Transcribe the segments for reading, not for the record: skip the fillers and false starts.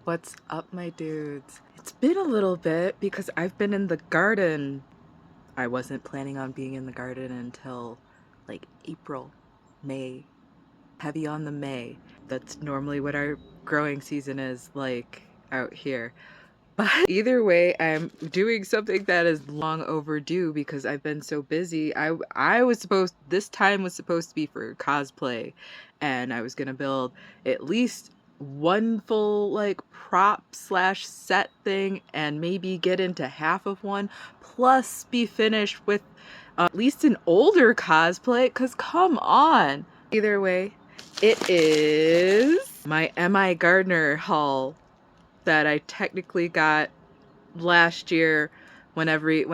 What's up, my dudes? It's been a little bit because I've been in the garden. I wasn't planning on being in the garden until like April, May, heavy on the May. That's normally what our growing season is like out here. But either way, I'm doing something that is long overdue because I've been so busy. This time was supposed to be for cosplay, and I was gonna build at least one full like prop slash set thing and maybe get into half of one, plus be finished with at least an older cosplay, because come on. Either way, it is my M.I. Gardner haul that I technically got last year when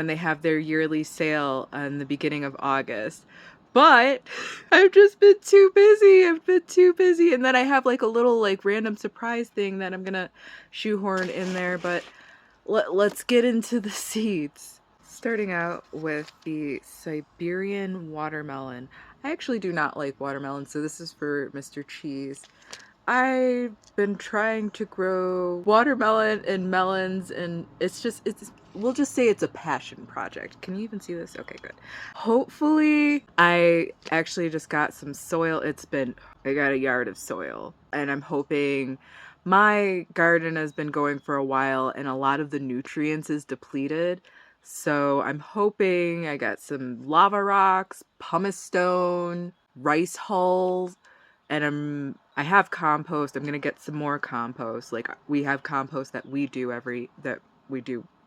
they have their yearly sale in the beginning of August. But I've just been too busy. And then I have like a little like random surprise thing that I'm gonna shoehorn in there. But let's get into the seeds. Starting out with the Siberian watermelon. I actually do not like watermelon, so this is for Mr. Cheese. I've been trying to grow watermelon and melons, and we'll just say it's a passion project. Can you even see this? Okay, good. Hopefully, I actually just got some soil. I got a yard of soil, and I'm hoping my garden has been going for a while, and a lot of the nutrients is depleted. So I'm hoping I got some lava rocks, pumice stone, rice hulls, and I have compost. I'm gonna get some more compost. Like we have compost that we do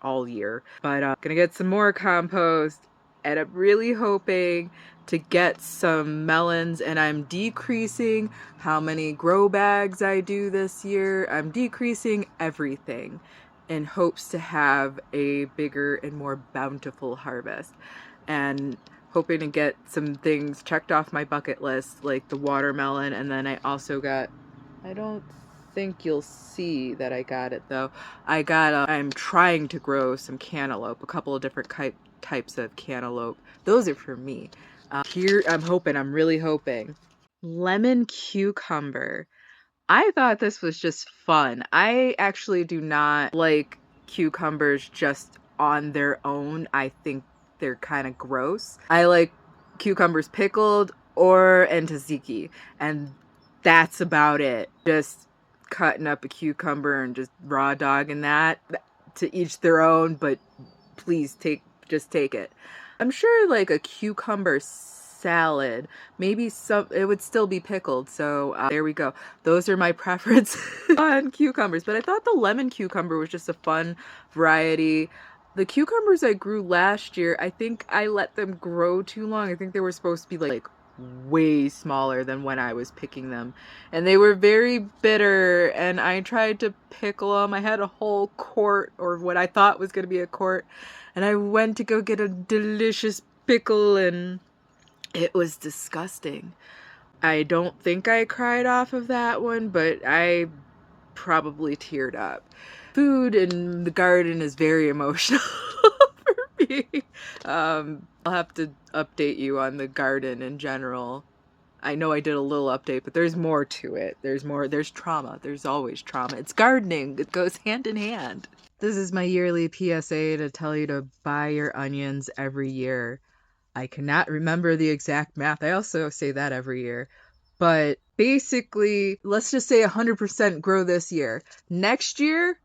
all year. But gonna get some more compost, and I'm really hoping to get some melons, and I'm decreasing how many grow bags I do this year. I'm decreasing everything in hopes to have a bigger and more bountiful harvest. And hoping to get some things checked off my bucket list, like the watermelon, and then I don't think you'll see that I got it though. I'm trying to grow some cantaloupe, a couple of different types of cantaloupe. Those are for me. Here, I'm really hoping. Lemon cucumber. I thought this was just fun. I actually do not like cucumbers just on their own. I think they're kind of gross. I like cucumbers pickled or in tzatziki, and that's about it. Just cutting up a cucumber and just raw dogging that. To each their own, but please just take it. I'm sure like a cucumber salad, maybe it would still be pickled. So there we go. Those are my preferences on cucumbers. But I thought the lemon cucumber was just a fun variety. The cucumbers I grew last year, I think I let them grow too long. I think they were supposed to be like way smaller than when I was picking them, and they were very bitter, and I tried to pickle them. I had a whole quart, or what I thought was going to be a quart, and I went to go get a delicious pickle, and it was disgusting. I don't think I cried off of that one, but I probably teared up. Food in the garden is very emotional for me. I'll have to update you on the garden in general. I know I did a little update, but there's more to it. There's trauma. There's always trauma. It's gardening. It goes hand in hand. This is my yearly PSA to tell you to buy your onions every year. I cannot remember the exact math. I also say that every year. But basically, let's just say 100% grow this year. Next year,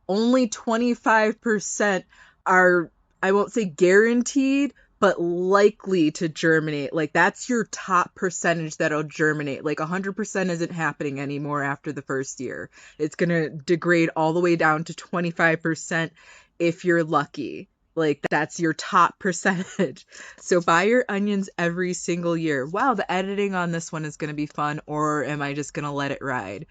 only 25% are, I won't say guaranteed, but likely to germinate. Like that's your top percentage that'll germinate. Like 100% isn't happening anymore after the first year. It's going to degrade all the way down to 25% if you're lucky. Like that's your top percentage. So buy your onions every single year. Wow, the editing on this one is going to be fun, or am I just going to let it ride?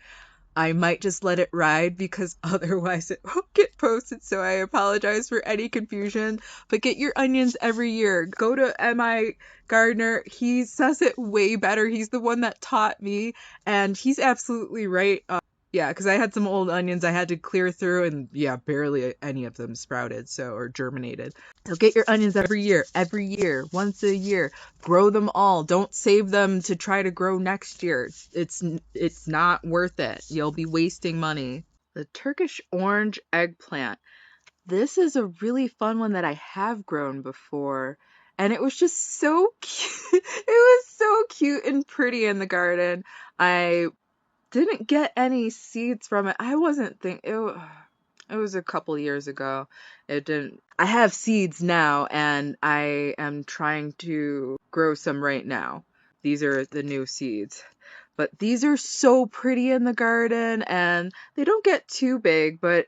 I might just let it ride because otherwise it won't get posted, so I apologize for any confusion. But get your onions every year. Go to M.I. Gardner. He says it way better. He's the one that taught me, and he's absolutely right. Yeah, because I had some old onions I had to clear through, and yeah, barely any of them sprouted, or germinated. So get your onions every year, once a year. Grow them all. Don't save them to try to grow next year. It's not worth it. You'll be wasting money. The Turkish orange eggplant. This is a really fun one that I have grown before. And it was just so cute. It was so cute and pretty in the garden. I didn't get any seeds from it. I wasn't it was a couple years ago. It didn't I have seeds now and I am trying to grow some right now. These are the new seeds. But these are so pretty in the garden and they don't get too big, but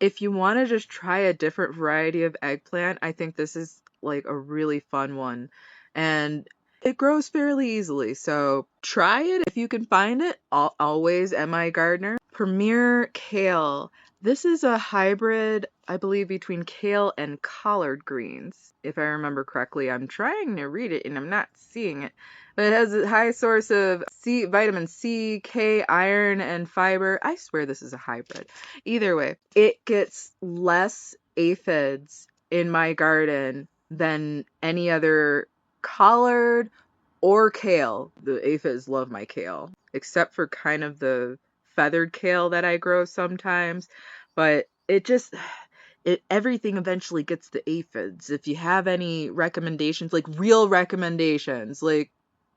if you want to just try a different variety of eggplant, I think this is like a really fun one. And it grows fairly easily, so try it if you can find it. Always MI Gardener. Premier Kale. This is a hybrid, I believe, between kale and collard greens, if I remember correctly. I'm trying to read it and I'm not seeing it. But it has a high source of vitamin C, K, iron, and fiber. I swear this is a hybrid. Either way, it gets less aphids in my garden than any other collard or kale. The aphids love my kale, except for kind of the feathered kale that I grow sometimes. But everything eventually gets the aphids. If you have any recommendations, like real recommendations, like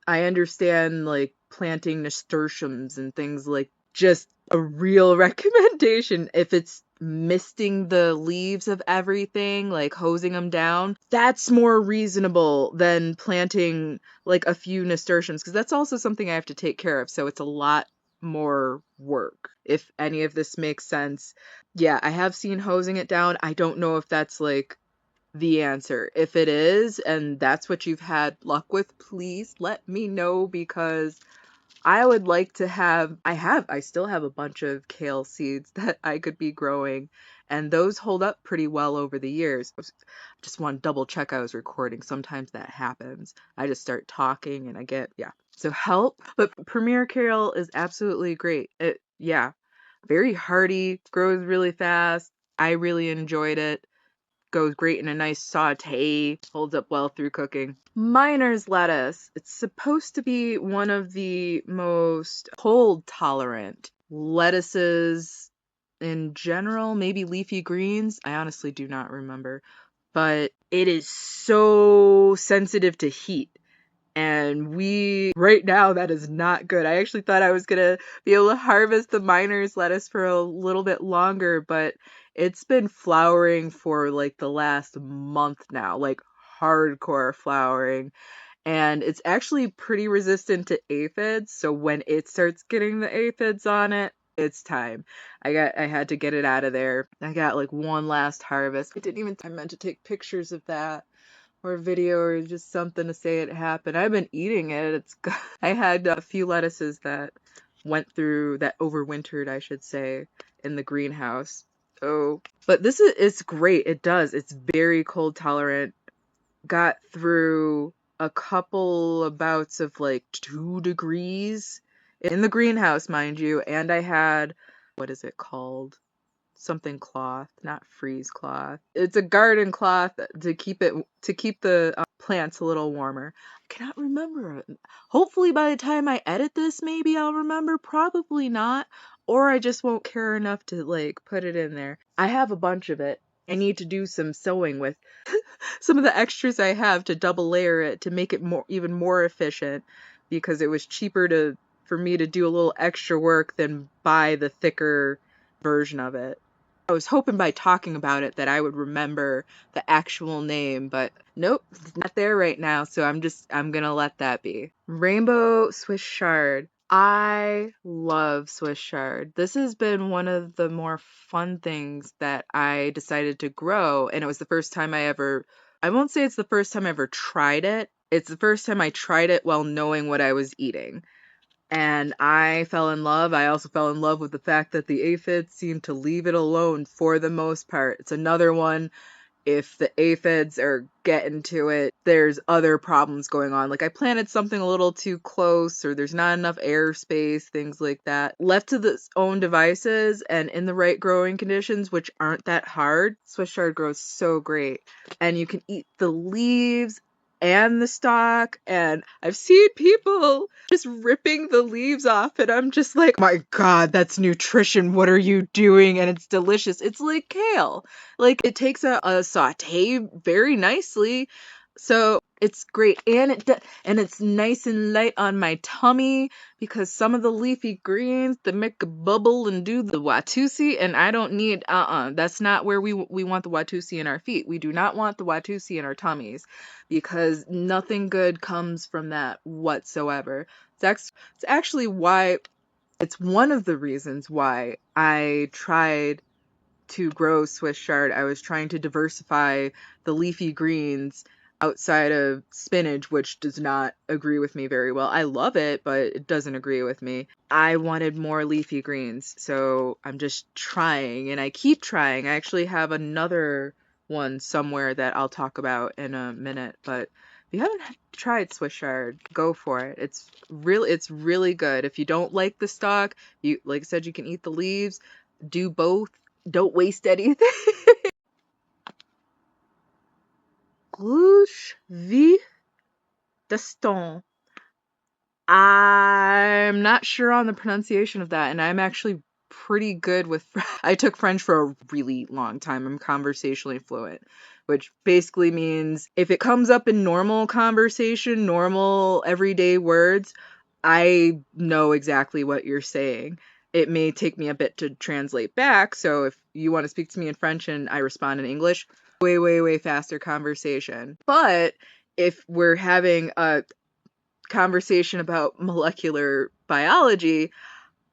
I understand like planting nasturtiums and things like just a real recommendation. If it's misting the leaves of everything, like hosing them down, that's more reasonable than planting like a few nasturtiums because that's also something I have to take care of. So it's a lot more work. If any of this makes sense. Yeah, I have seen hosing it down. I don't know if that's like the answer. If it is, and that's what you've had luck with, please let me know because I would like to I still have a bunch of kale seeds that I could be growing, and those hold up pretty well over the years. Just want to double check I was recording. Sometimes that happens. I just start talking and yeah. So help. But Premier Kale is absolutely great. Yeah, very hardy, grows really fast. I really enjoyed it. Goes great in a nice saute, holds up well through cooking. Miner's lettuce. It's supposed to be one of the most cold tolerant lettuces in general, maybe leafy greens. I honestly do not remember, but it is so sensitive to heat. And right now, that is not good. I actually thought I was gonna be able to harvest the miner's lettuce for a little bit longer, but it's been flowering for like the last month now, like hardcore flowering. And it's actually pretty resistant to aphids, so when it starts getting the aphids on it, it's time. I had to get it out of there. I got like one last harvest. I meant to take pictures of that or a video or just something to say it happened. I've been eating it. I had a few lettuces that that overwintered, I should say, in the greenhouse. Oh, but it's great. It's very cold tolerant. Got through a couple of bouts of like 2 degrees in the greenhouse, mind you, and I had, what is it called? Something cloth, not freeze cloth. It's a garden cloth to keep the plants a little warmer. I cannot remember it. Hopefully by the time I edit this, maybe I'll remember. Probably not, or I just won't care enough to like put it in there. I have a bunch of it. I need to do some sewing with some of the extras I have to double layer it to make it even more efficient because it was cheaper for me to do a little extra work than buy the thicker version of it. I was hoping by talking about it that I would remember the actual name, but nope, it's not there right now, so I'm gonna let that be. Rainbow Swiss Chard. I love Swiss Chard. This has been one of the more fun things that I decided to grow, and it was the first time I won't say it's the first time I ever tried it. It's the first time I tried it while knowing what I was eating. And I fell in love. I also fell in love with the fact that the aphids seem to leave it alone for the most part. It's another one, if the aphids are getting to it, there's other problems going on. Like I planted something a little too close, or there's not enough airspace, things like that. Left to its own devices and in the right growing conditions, which aren't that hard, Swiss chard grows so great. And you can eat the leaves. and the stalk, and I've seen people just ripping the leaves off, and I'm just like, my God, that's nutrition. What are you doing? And it's delicious. It's like kale. Like, it takes a saute very nicely. So it's great, and and it's nice and light on my tummy because some of the leafy greens they make a bubble and do the Watusi, and I don't need that's not where we want the Watusi in our feet. We do not want the Watusi in our tummies because nothing good comes from that whatsoever. It's actually why it's one of the reasons why I tried to grow Swiss chard. I was trying to diversify the leafy greens outside of spinach, which does not agree with me very well. I love it, but it doesn't agree with me. I wanted more leafy greens, so I'm just trying, and I keep trying. I actually have another one somewhere that I'll talk about in a minute, but if you haven't tried Swiss chard, go for it. It's really good. If you don't like the stalk, you like I said, you can eat the leaves. Do both. Don't waste anything. Rouge Vie d'Aston. I'm not sure on the pronunciation of that, and I'm actually pretty good with I took French for a really long time. I'm conversationally fluent, which basically means if it comes up in normal conversation, normal everyday words, I know exactly what you're saying. It may take me a bit to translate back, so if you want to speak to me in French and I respond in English, way, way, way faster conversation. But if we're having a conversation about molecular biology,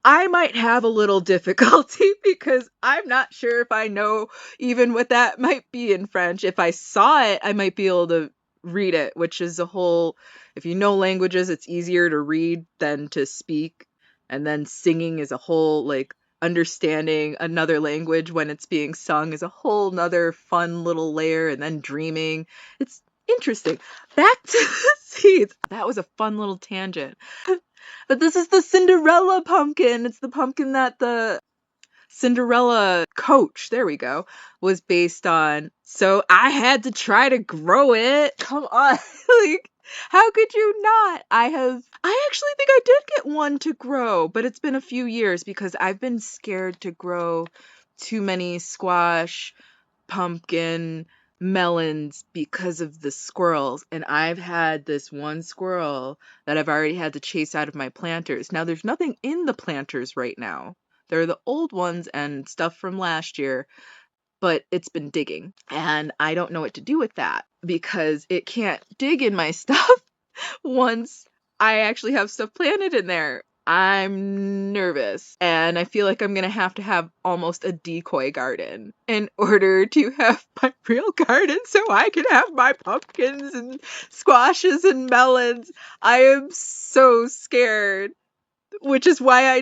I might have a little difficulty because I'm not sure if I know even what that might be in French. If I saw it, I might be able to read it, which is a whole, if you know languages, it's easier to read than to speak. And then singing is a whole, like, understanding another language when it's being sung is a whole nother fun little layer. And then dreaming. It's interesting. Back to the seeds. That was a fun little tangent. But this is the Cinderella pumpkin. It's the pumpkin that the Cinderella coach, there we go, was based on. So I had to try to grow it. Come on. Like, how could you not? I actually think I did get one to grow, but it's been a few years because I've been scared to grow too many squash, pumpkin, melons because of the squirrels. And I've had this one squirrel that I've already had to chase out of my planters. Now, there's nothing in the planters right now. They're the old ones and stuff from last year, but it's been digging. And I don't know what to do with that because it can't dig in my stuff once I actually have stuff planted in there. I'm nervous, and I feel like I'm gonna have to have almost a decoy garden in order to have my real garden so I can have my pumpkins and squashes and melons. I am so scared, which is why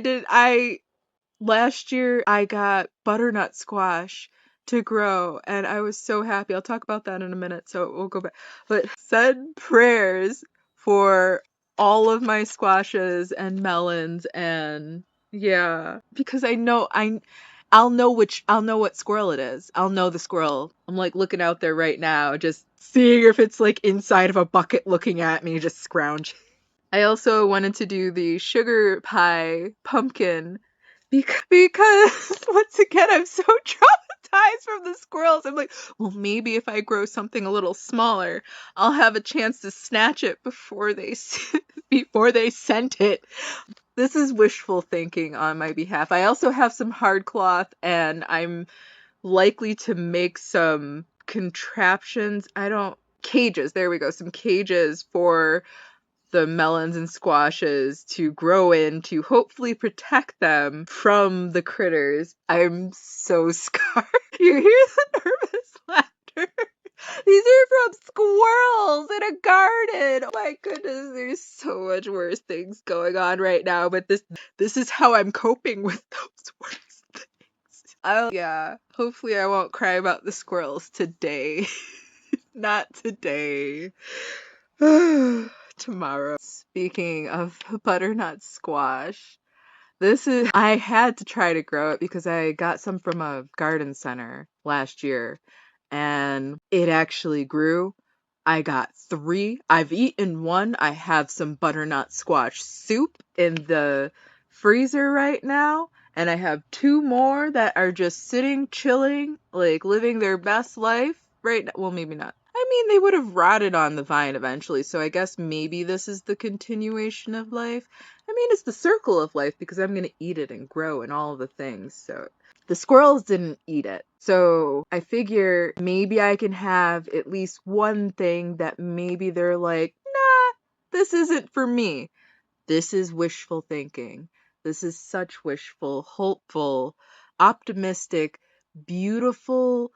last year I got butternut squash to grow, and I was so happy. I'll talk about that in a minute, so we'll go back. But said prayers for all of my squashes and melons, and yeah, because I'll know what squirrel it is. I'll know the squirrel. I'm like looking out there right now, just seeing if it's like inside of a bucket looking at me, just scrounge. I also wanted to do the sugar pie pumpkin because once again, I'm so traumatized from the squirrels. I'm like, well, maybe if I grow something a little smaller, I'll have a chance to snatch it before they before they scent it. This is wishful thinking on my behalf. I also have some hard cloth, and I'm likely to make some contraptions. Cages. There we go. Some cages for the melons and squashes to grow in to hopefully protect them from the critters. I'm so scarred. You hear the nervous laughter? These are from squirrels in a garden. Oh my goodness, there's so much worse things going on right now, but this is how I'm coping with those worst things. Yeah, hopefully I won't cry about the squirrels today. Not today. Tomorrow. Speaking of butternut squash, I had to try to grow it because I got some from a garden center last year and it actually grew, I got 3. I've eaten 1. I have some butternut squash soup in the freezer right now. And I have 2 more that are just sitting, chilling, like living their best life right now. Well, maybe not. I mean, they would have rotted on the vine eventually, so I guess maybe this is the continuation of life. I mean, it's the circle of life because I'm gonna eat it and grow and all the things, so. The squirrels didn't eat it, so I figure maybe I can have at least one thing that maybe they're like, nah, this isn't for me. This is wishful thinking. This is such wishful, hopeful, optimistic, beautiful,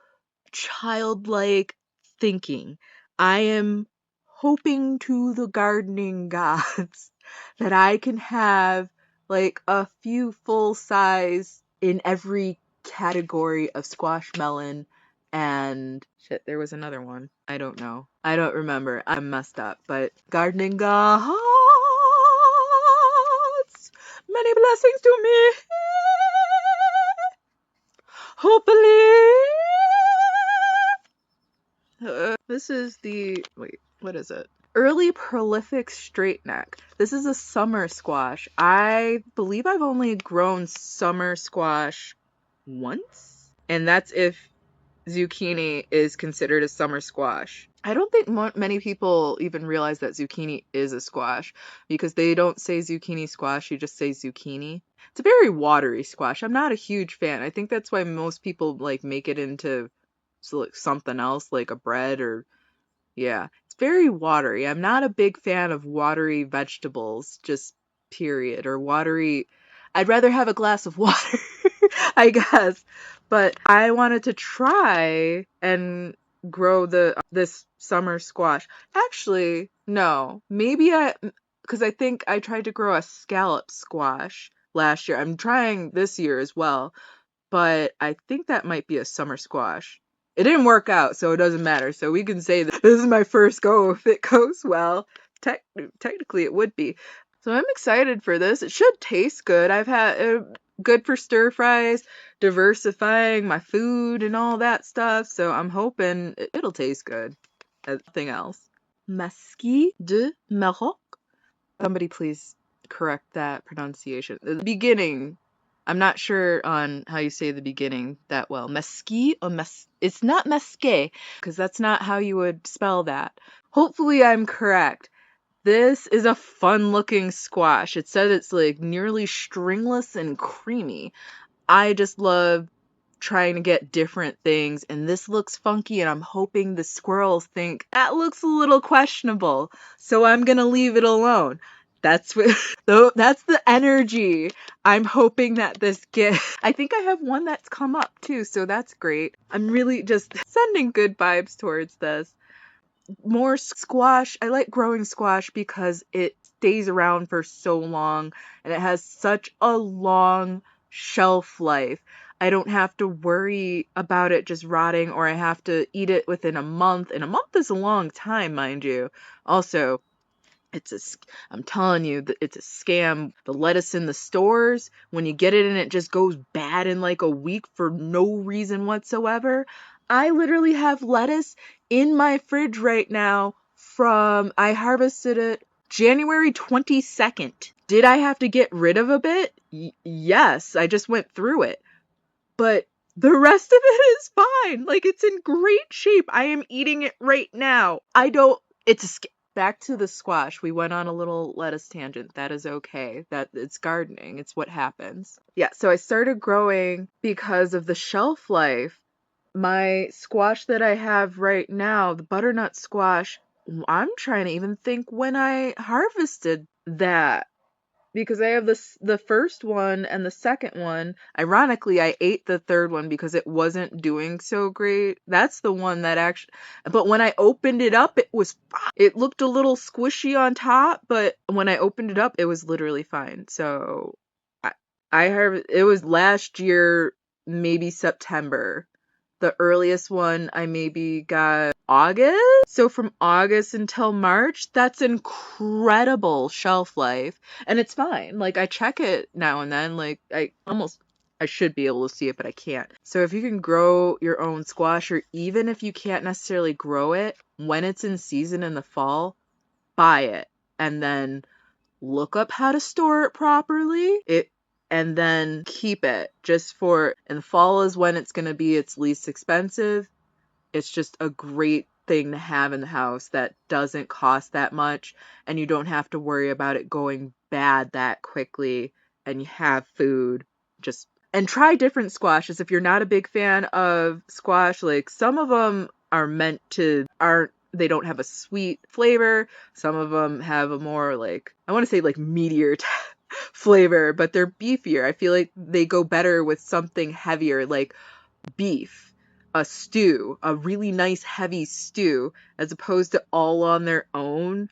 childlike thinking. I am hoping to the gardening gods that I can have like a few full size in every category of squash, melon, and shit, there was another one. I don't know. I don't remember. I'm messed up. But gardening gods, many blessings to me. Hopefully. This is the, wait, what is it? Early prolific straight neck. This is a summer squash. I believe I've only grown summer squash once, and that's if zucchini is considered a summer squash. I don't think many people even realize that zucchini is a squash because they don't say zucchini squash, you just say zucchini. It's a very watery squash. I'm not a huge fan. I think that's why most people like make it into something else like a bread or yeah, it's very watery. I'm not a big fan of watery vegetables, just period, or watery. I'd rather have a glass of water, I guess. But I wanted to try and grow this summer squash. Actually, no. Because I think I tried to grow a scallop squash last year. I'm trying this year as well, but I think that might be a summer squash. It didn't work out, so it doesn't matter. So we can say that this is my first go. If it goes well, technically it would be. So I'm excited for this. It should taste good. I've had good for stir fries, diversifying my food and all that stuff. So I'm hoping it'll taste good. Nothing else. Mesquite de Maroc. Somebody please correct that pronunciation. The beginning, I'm not sure on how you say the beginning that well. Mesquite or it's not mesquite, because that's not how you would spell that. Hopefully I'm correct. This is a fun looking squash. It says it's like nearly stringless and creamy. I just love trying to get different things, and this looks funky, and I'm hoping the squirrels think that looks a little questionable, so I'm gonna leave it alone. That's what that's the energy I'm hoping that this gets. I think I have one that's come up too, so that's great. I'm really just sending good vibes towards this. More squash. I like growing squash because it stays around for so long and it has such a long shelf life. I don't have to worry about it just rotting, or I have to eat it within a month. And a month is a long time, mind you. Also, I'm telling you, it's a scam. The lettuce in the stores, when you get it and it just goes bad in like a week for no reason whatsoever. I literally have lettuce in my fridge right now I harvested it January 22nd. Did I have to get rid of a bit? Yes, I just went through it. But the rest of it is fine. Like, it's in great shape. I am eating it right now. Back to the squash. We went on a little lettuce tangent. That is okay. That it's gardening. It's what happens. Yeah, so I started growing because of the shelf life. My squash that I have right now, the butternut squash, I'm trying to even think when I harvested that. Because I have the first one and the second one. Ironically, I ate the third one because it wasn't doing so great. That's the one that actually, but when I opened it up, it looked a little squishy on top, but when I opened it up, it was literally fine. So it was last year, maybe September. The earliest one I maybe got August. So from August until March, that's incredible shelf life. And it's fine. Like, I check it now and then. Like, I almost I should be able to see it, but I can't. So if you can grow your own squash, or even if you can't necessarily grow it, when it's in season in the fall, buy it and then look up how to store it properly. And then keep it just for, in the fall is when it's going to be its least expensive. It's just a great thing to have in the house that doesn't cost that much, and you don't have to worry about it going bad that quickly, and you have food. Just and try different squashes. If you're not a big fan of squash, like some of them are meant to aren't they don't have a sweet flavor. Some of them have a more like, I want to say like meatier flavor, but they're beefier. I feel like they go better with something heavier like beef, a stew, a really nice heavy stew, as opposed to all on their own.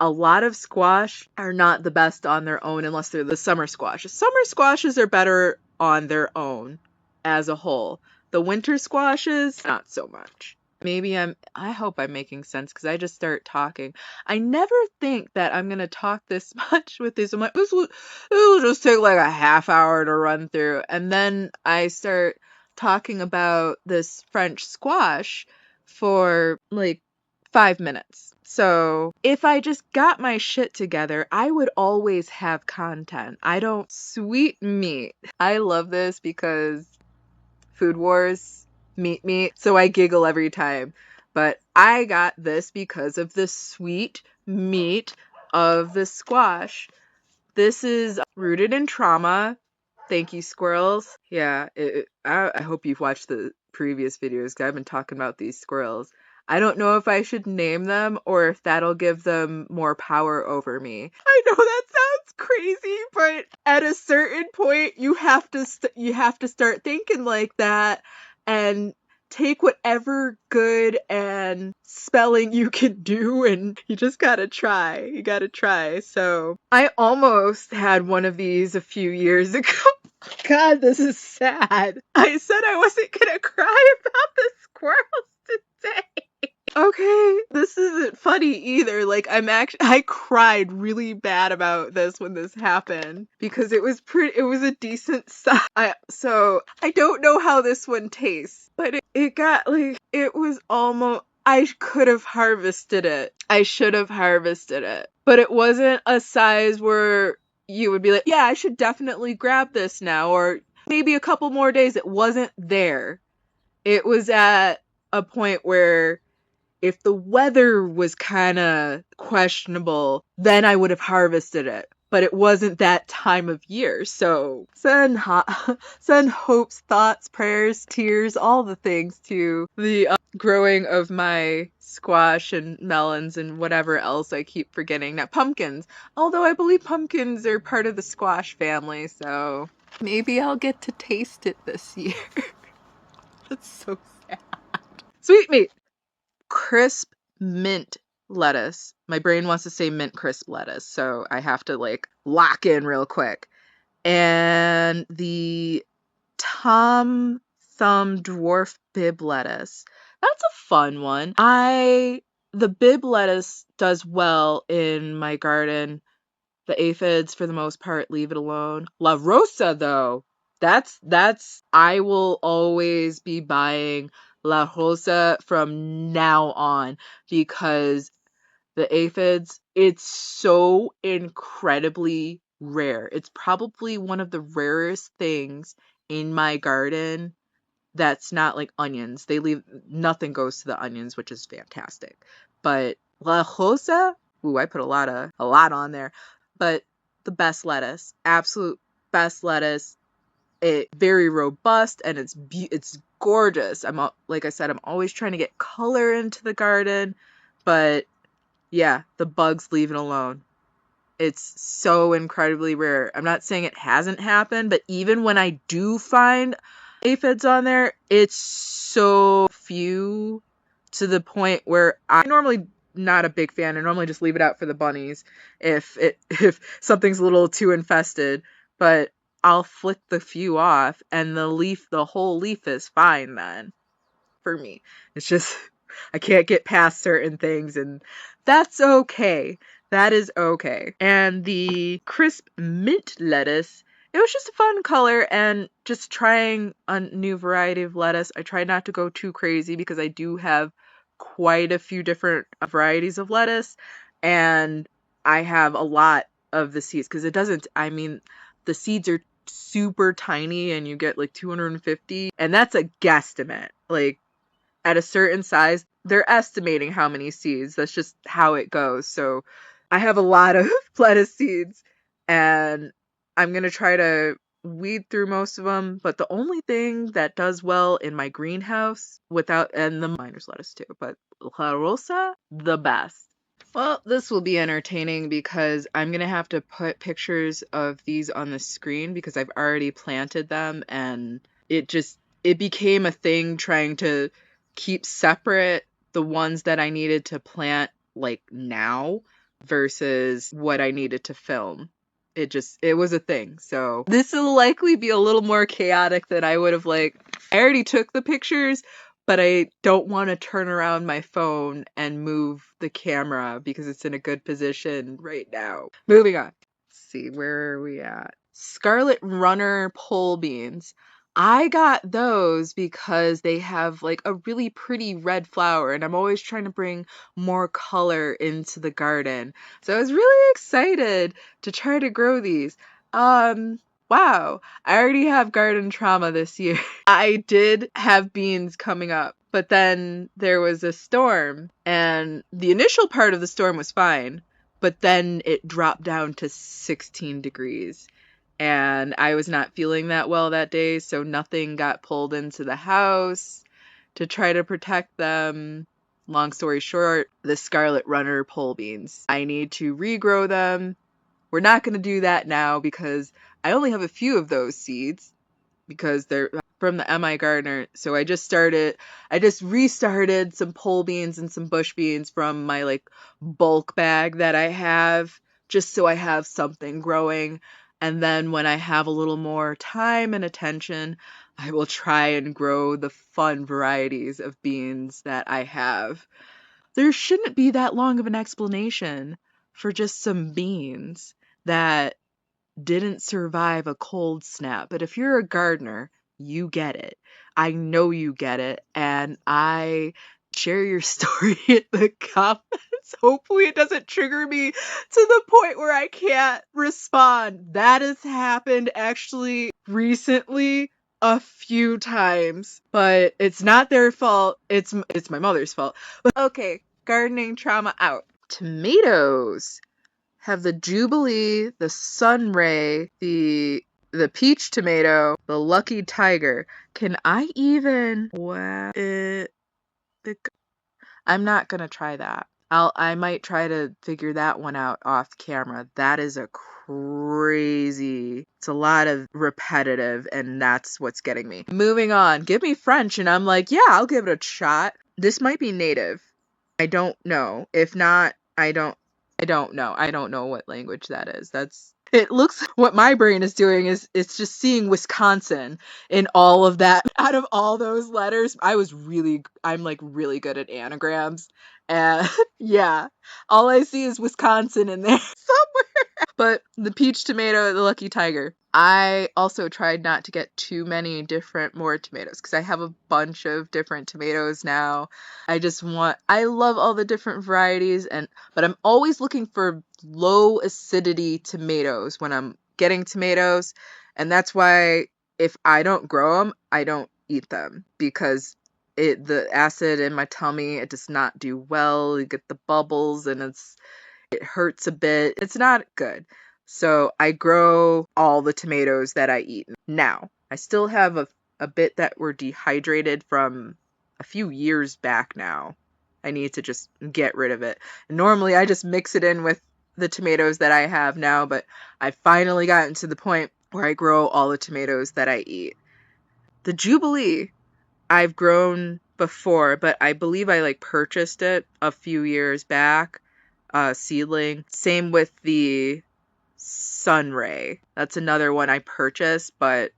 A lot of squash are not the best on their own unless they're the summer squashes. Summer squashes are better on their own as a whole. The winter squashes, not so much. I hope I'm making sense because I just start talking. I never think that I'm going to talk this much with this. I'm like, this will just take like a half hour to run through. And then I start talking about this French squash for like 5 minutes. So if I just got my shit together, I would always have content. I don't sweet meat. I love this because Food Wars, meat. So I giggle every time. But I got this because of the sweet meat of the squash. This is rooted in trauma. Thank you, squirrels. Yeah, I hope you've watched the previous videos because I've been talking about these squirrels. I don't know if I should name them or if that'll give them more power over me. I know that sounds crazy, but at a certain point, you have to start thinking like that and take whatever good and spelling you can do, and you just gotta try. You gotta try. So I almost had one of these a few years ago. God, this is sad. I said I wasn't gonna cry about the squirrels today. Okay, this isn't funny either. Like, I cried really bad about this when this happened because it was a decent size. So I don't know how this one tastes, but it got like, it was almost, I could have harvested it. I should have harvested it, but it wasn't a size where you would be like, yeah, I should definitely grab this now, or maybe a couple more days. It wasn't there. It was at a point where if the weather was kind of questionable, then I would have harvested it. But it wasn't that time of year. So send hopes, thoughts, prayers, tears, all the things to the growing of my squash and melons and whatever else I keep forgetting. Now, pumpkins. Although I believe pumpkins are part of the squash family, so maybe I'll get to taste it this year. That's so sad. Sweet meat. Crisp mint lettuce. My brain wants to say mint crisp lettuce, so I have to like lock in real quick. And the Tom Thumb dwarf Bibb lettuce. That's a fun one. The Bibb lettuce does well in my garden. The aphids, for the most part, leave it alone. La Rosa, though, I will always be buying La Rosa from now on because the aphids, it's so incredibly rare. It's probably one of the rarest things in my garden that's not like onions. Nothing goes to the onions, which is fantastic. But La Rosa, ooh, I put a lot on there. But the best lettuce, absolute best lettuce. It very robust and it's gorgeous. Like I said, I'm always trying to get color into the garden, but yeah, the bugs leave it alone. It's so incredibly rare. I'm not saying it hasn't happened, but even when I do find aphids on there, it's so few to the point where I'm normally not a big fan. I normally just leave it out for the bunnies if something's a little too infested, but I'll flick the few off and the whole leaf is fine then for me. It's just I can't get past certain things, and that's okay. That is okay. And the crisp mint lettuce it was just a fun color and just trying a new variety of lettuce. I try not to go too crazy because I do have quite a few different varieties of lettuce, and I have a lot of the seeds because it doesn't, I mean, the seeds are super tiny and you get like 250, and that's a guesstimate. Like at a certain size, they're estimating how many seeds. That's just how it goes. So I have a lot of lettuce seeds, and I'm going to try to weed through most of them. But the only thing that does well in my greenhouse without, and the miner's lettuce too, but La Rosa, the best. Well, this will be entertaining because I'm going to have to put pictures of these on the screen because I've already planted them, and it became a thing trying to keep separate the ones that I needed to plant like now versus what I needed to film. It was a thing. So this will likely be a little more chaotic than I would have I already took the pictures, but I don't want to turn around my phone and move the camera because it's in a good position right now. Moving on. Let's see, where are we at? Scarlet Runner pole beans. I got those because they have like a really pretty red flower, and I'm always trying to bring more color into the garden. So I was really excited to try to grow these. Wow, I already have garden trauma this year. I did have beans coming up, but then there was a storm, and the initial part of the storm was fine, but then it dropped down to 16 degrees. And I was not feeling that well that day, so nothing got pulled into the house to try to protect them. Long story short, the Scarlet Runner pole beans. I need to regrow them. We're not going to do that now because I only have a few of those seeds because they're from the MI Gardener. So I just restarted some pole beans and some bush beans from my like bulk bag that I have, just so I have something growing. And then when I have a little more time and attention, I will try and grow the fun varieties of beans that I have. There shouldn't be that long of an explanation for just some beans that didn't survive a cold snap. But if you're a gardener, you get it. I know you get it. And I share your story in the comments. Hopefully it doesn't trigger me to the point where I can't respond. That has happened actually recently a few times, but it's not their fault. It's my mother's fault. But okay, gardening trauma out. Tomatoes have the Jubilee, the Sunray, the peach tomato, the Lucky Tiger. Can I even I'm not gonna try that. I might try to figure that one out off camera. That is a crazy. It's a lot of repetitive, and that's what's getting me. Moving on. Give me French, and I'm like, yeah, I'll give it a shot. This might be native. I don't know. If not, I don't know. I don't know what language that is. It looks what my brain is doing is it's just seeing Wisconsin in all of that. Out of all those letters, I'm like really good at anagrams. And yeah, all I see is Wisconsin in there somewhere. But the peach tomato, the Lucky Tiger. I also tried not to get too many more tomatoes because I have a bunch of different tomatoes now. I love all the different varieties, but I'm always looking for low acidity tomatoes when I'm getting tomatoes. And that's why if I don't grow them, I don't eat them because the acid in my tummy, it does not do well. You get the bubbles and it hurts a bit. It's not good. So I grow all the tomatoes that I eat. Now, I still have a bit that were dehydrated from a few years back now. I need to just get rid of it. Normally, I just mix it in with the tomatoes that I have now, but I finally gotten to the point where I grow all the tomatoes that I eat. The Jubilee, I've grown before, but I believe I purchased it a few years back. Seedling. Same with the Sunray. That's another one I purchased, but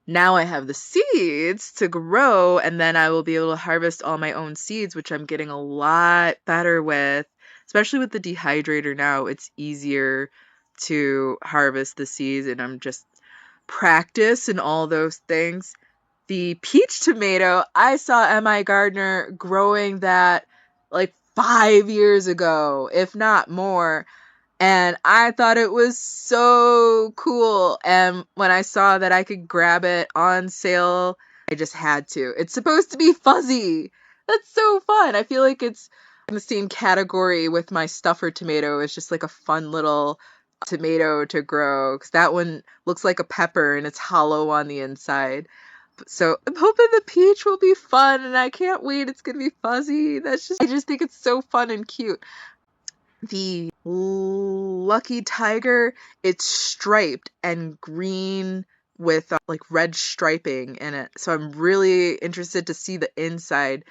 now I have the seeds to grow, and then I will be able to harvest all my own seeds, which I'm getting a lot better with. Especially with the dehydrator now, it's easier to harvest the seeds, and practice and all those things. The peach tomato, I saw M.I. Gardner growing that like 5 years ago, if not more. And I thought it was so cool. And when I saw that I could grab it on sale, I just had to. It's supposed to be fuzzy. That's so fun. I feel like it's in the same category with my stuffer tomato. It's just like a fun little tomato to grow because that one looks like a pepper and it's hollow on the inside. So I'm hoping the peach will be fun and I can't wait. It's gonna be fuzzy. I just think it's so fun and cute. The Lucky Tiger, it's striped and green with like red striping in it. So I'm really interested to see the inside.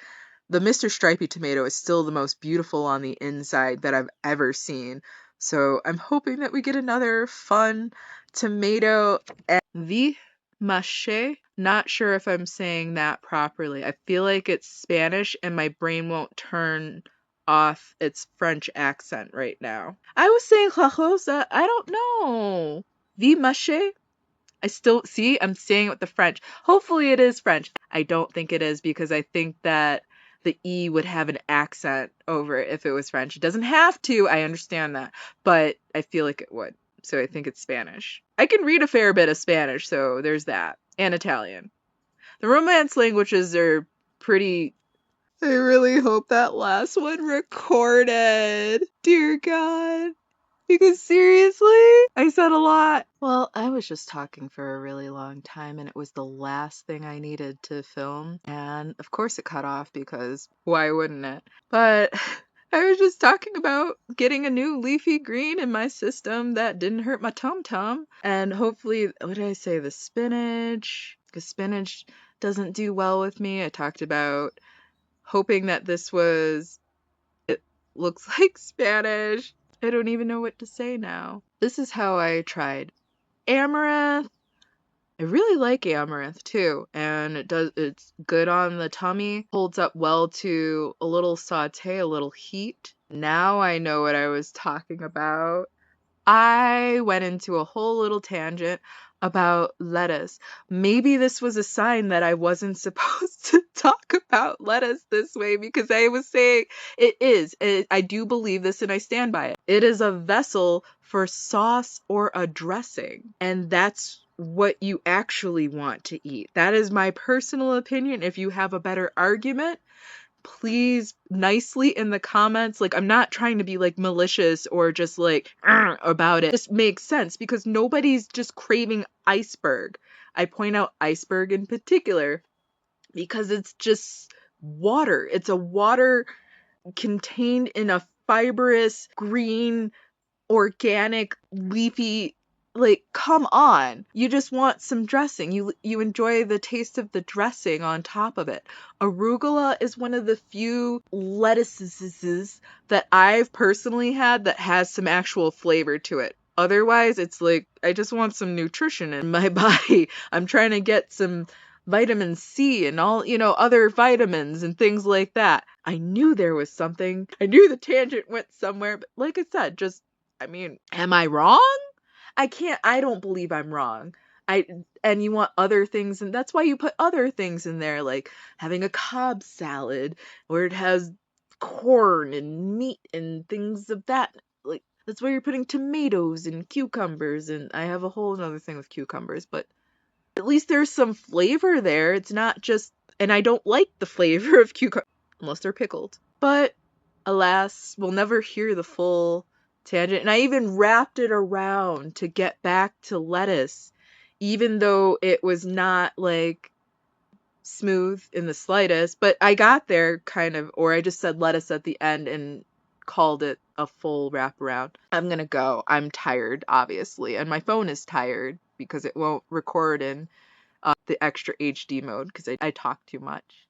The Mr. Stripey tomato is still the most beautiful on the inside that I've ever seen. So I'm hoping that we get another fun tomato. And the Mache, not sure if I'm saying that properly. I feel like it's Spanish and my brain won't turn off its French accent right now. I was saying La Rosa, I don't know. The Mache? I'm saying it with the French. Hopefully it is French. I don't think it is because I think that the E would have an accent over it if it was French. It doesn't have to, I understand that, but I feel like it would. So I think it's Spanish. I can read a fair bit of Spanish, so there's that. And Italian. The Romance languages are pretty. I really hope that last one recorded. Dear God. Because seriously, I said a lot. Well, I was just talking for a really long time and it was the last thing I needed to film. And of course it cut off because why wouldn't it? But I was just talking about getting a new leafy green in my system that didn't hurt my tum-tum. And hopefully, what did I say? The spinach. Because spinach doesn't do well with me. I talked about hoping that it looks like Spanish. I don't even know what to say now. This is how I tried. Amaranth. I really like amaranth too, and it's good on the tummy. Holds up well to a little saute, a little heat. Now I know what I was talking about. I went into a whole little tangent about lettuce. Maybe this was a sign that I wasn't supposed to talk about lettuce this way because I was saying it is. I do believe this and I stand by it. It is a vessel for sauce or a dressing, and that's what you actually want to eat. That is my personal opinion. If you have a better argument, please nicely in the comments. Like, I'm not trying to be like malicious or just like about it. It just makes sense because nobody's just craving iceberg. I point out iceberg in particular because it's just water. It's a water contained in a fibrous green organic leafy, like, come on. You just want some dressing. You enjoy the taste of the dressing on top of it. Arugula is one of the few lettuces that I've personally had that has some actual flavor to it. Otherwise, it's like I just want some nutrition in my body. I'm trying to get some vitamin C and all, other vitamins and things like that. I knew there was something. I knew the tangent went somewhere, but like I said, am I wrong? I don't believe I'm wrong. And you want other things, and that's why you put other things in there, like having a Cobb salad where it has corn and meat and things of that. Like, that's why you're putting tomatoes and cucumbers, and I have a whole other thing with cucumbers, but at least there's some flavor there. It's not just, and I don't like the flavor of cucumber unless they're pickled. But alas, we'll never hear the full tangent. And I even wrapped it around to get back to lettuce, even though it was not like smooth in the slightest. But I got there kind of, or I just said lettuce at the end and called it a full wraparound. I'm gonna go. I'm tired, obviously, and my phone is tired because it won't record in the extra HD mode because I talk too much.